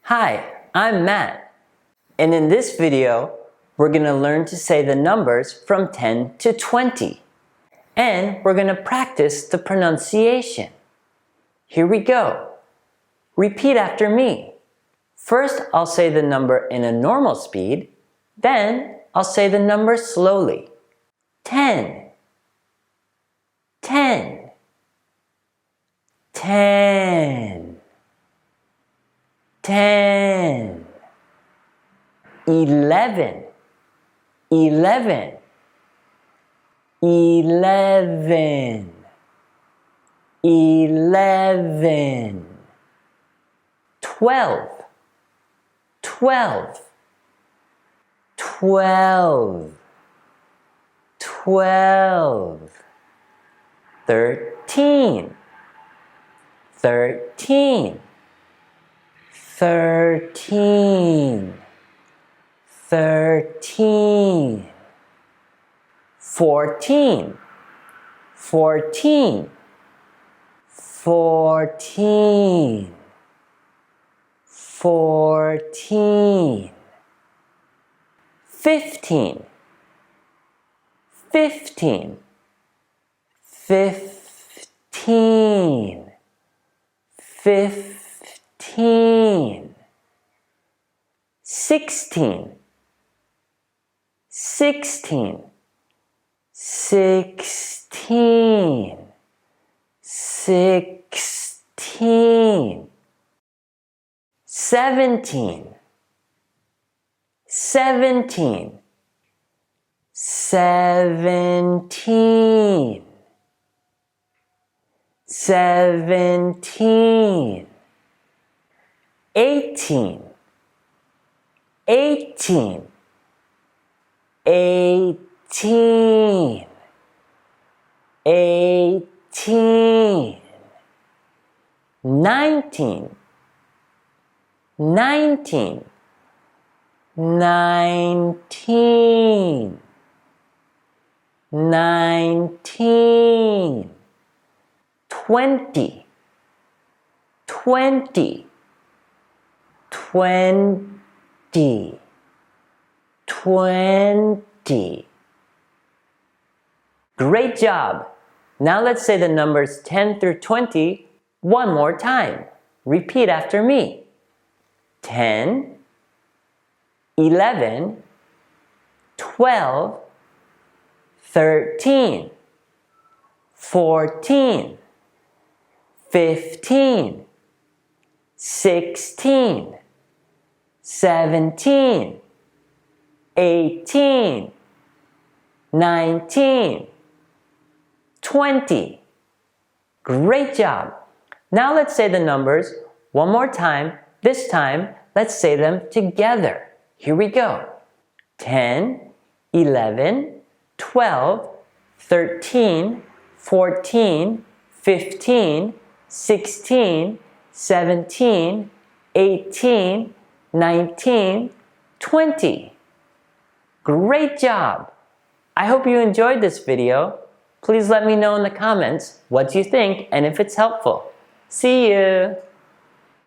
Hi, I'm Matt, and in this video, we're going to learn to say the numbers from 10 to 20, and we're going to practice the pronunciation. Here we go. Repeat after me. First, I'll say the number in a normal speed, then I'll say the number slowly. 10, 10, 10, 10, 11, 11, 11, 11, 12, 12, 12, 12, 13, 13, 13, 13, 14, 14, 14, 14, 15, 15, 15, 15, 16, 16, 16, 16, 17, 17, 17, 17, 18, 18, 18, 18, 19, 19, 19, 19, 20, 20, 20, 20. Great job! Now let's say the numbers 10 through 20 one more time. Repeat after me. 10, 11, 12, 13, 14, 15, 16, 17, 18, 19, 20. Great job! Now let's say the numbers one more time. This time, let's say them together. Here we go. 10, 11, 12, 13, 14, 15, 16, 17, 18, 19, 20. Great job! I hope you enjoyed this video. Please let me know in the comments what you think and if it's helpful. See you!